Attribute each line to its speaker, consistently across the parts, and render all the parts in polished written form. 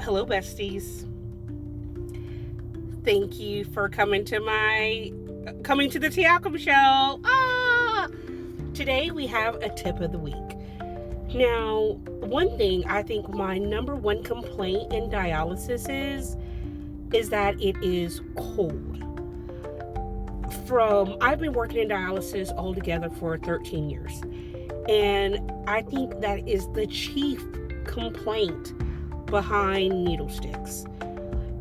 Speaker 1: Hello, besties. Thank you for coming to the Tiakum Show. Today we have a tip of the week. Now, one thing I think my number one complaint in dialysis is that it is cold. I've been working in dialysis altogether for 13 years, and I think that is the chief complaint behind needle sticks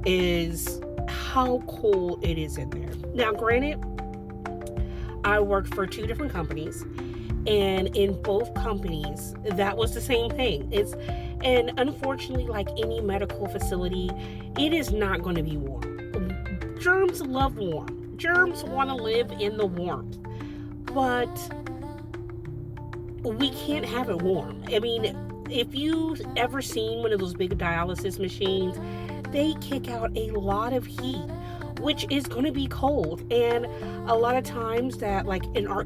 Speaker 1: is how cold it is in there. Now, granted, I worked for 2 different companies, and in both companies, that was the same thing. And unfortunately, like any medical facility, it is not going to be warm. Germs love warm. Germs want to live in the warmth, but we can't have it warm. I mean, if you've ever seen one of those big dialysis machines, they kick out a lot of heat, which is going to be cold. And a lot of times that, like in our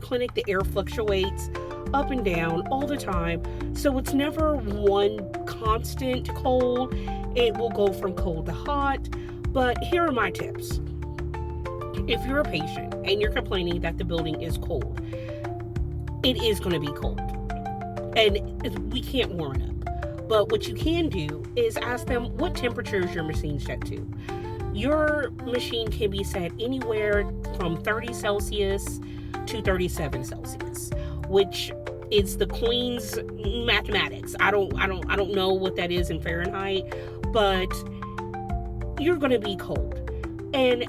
Speaker 1: clinic, the air fluctuates up and down all the time. So it's never one constant cold. It will go from cold to hot. But here are my tips. If you're a patient and you're complaining that the building is cold, it is going to be cold. And we can't warm it up. But what you can do is ask them what temperature is your machine set to. Your machine can be set anywhere from 30 Celsius to 37 Celsius, which is the Queen's mathematics. I don't know what that is in Fahrenheit, but you're going to be cold. And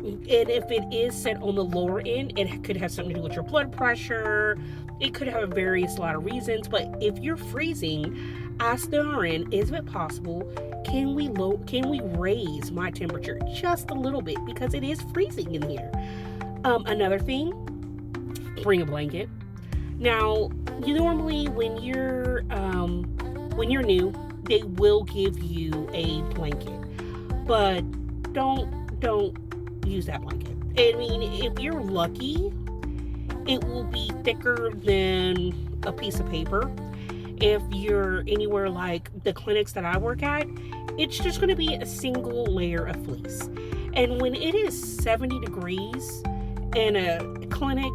Speaker 1: if it is set on the lower end, it could have something to do with your blood pressure. It could have various lot of reasons. But if you're freezing, ask the RN, is it possible? Can we raise my temperature just a little bit, because it is freezing in here? Another thing, bring a blanket. Now, normally when you're new, they will give you a blanket, but don't use that blanket. I mean, if you're lucky, it will be thicker than a piece of paper. If you're anywhere like the clinics that I work at, it's just going to be a single layer of fleece. And when it is 70 degrees in a clinic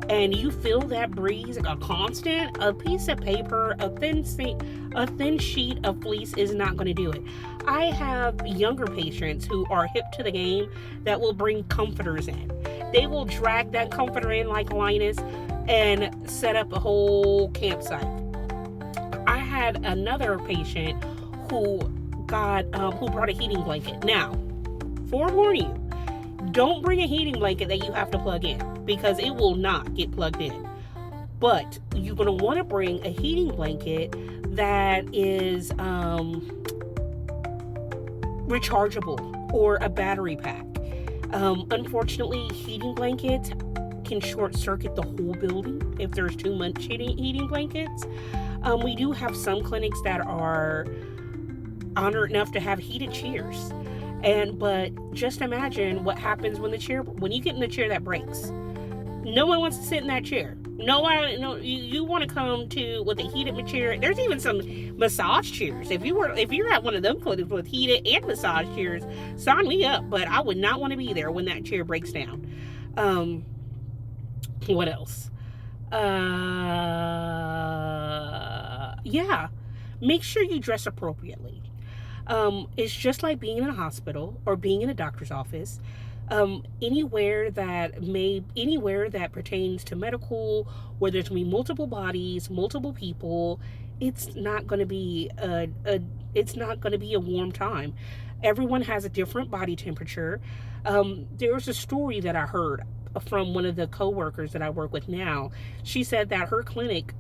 Speaker 1: and you feel that breeze, a constant, a piece of paper, a thin sheet of fleece is not going to do it. I have younger patients who are hip to the game that will bring comforters in. They will drag that comforter in like Linus and set up a whole campsite. I had another patient who brought a heating blanket. Now, forewarn you, don't bring a heating blanket that you have to plug in, because it will not get plugged in. But you're going to want to bring a heating blanket that is rechargeable, or a battery pack. Unfortunately, heating blankets can short circuit the whole building if there's too much heating blankets. We do have some clinics that are honored enough to have heated chairs. But just imagine what happens when you get in the chair that breaks. No one wants to sit in that chair. You want to come with a heated chair. There's even some massage chairs. If you're at one of them clinics with heated and massage chairs, sign me up. But I would not want to be there when that chair breaks down. What else? Yeah. Make sure you dress appropriately. It's just like being in a hospital or being in a doctor's office. Anywhere that pertains to medical, where there's going to be multiple bodies, multiple people, it's not going to be a warm time. Everyone has a different body temperature. There's a story that I heard from one of the coworkers that I work with now. She said that her clinic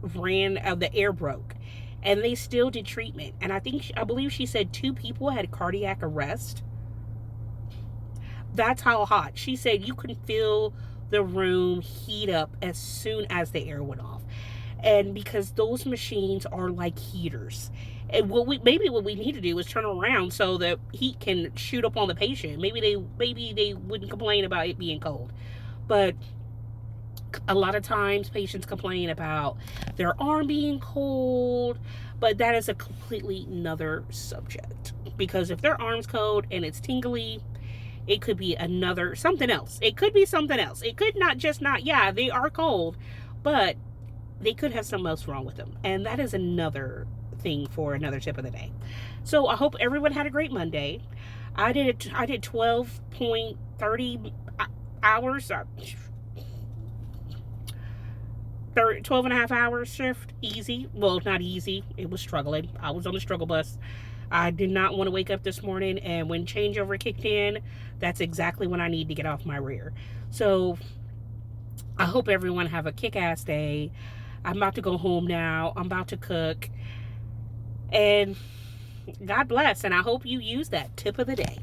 Speaker 1: the air broke, and they still did treatment. And I believe she said 2 people had cardiac arrest. That's how hot. She said you can feel the room heat up as soon as the air went off. And because those machines are like heaters. And what we need to do is turn around so the heat can shoot up on the patient. Maybe they wouldn't complain about it being cold. But a lot of times patients complain about their arm being cold, But that is a completely another subject. Because if their arm's cold and it's tingly, it could be another something else. It could be something else. It could not just not, yeah, they are cold, but they could have something else wrong with them. And that is another thing for another tip of the day. So I hope everyone had a great Monday. I did 12.30 hours, 12 and a half hours shift. Easy. Well, not easy. It was struggling. I was on the struggle bus. I did not want to wake up this morning, and when changeover kicked in, that's exactly when I need to get off my rear. So I hope everyone have a kick-ass day. I'm about to go home now. I'm about to cook. And God bless. And I hope you use that tip of the day.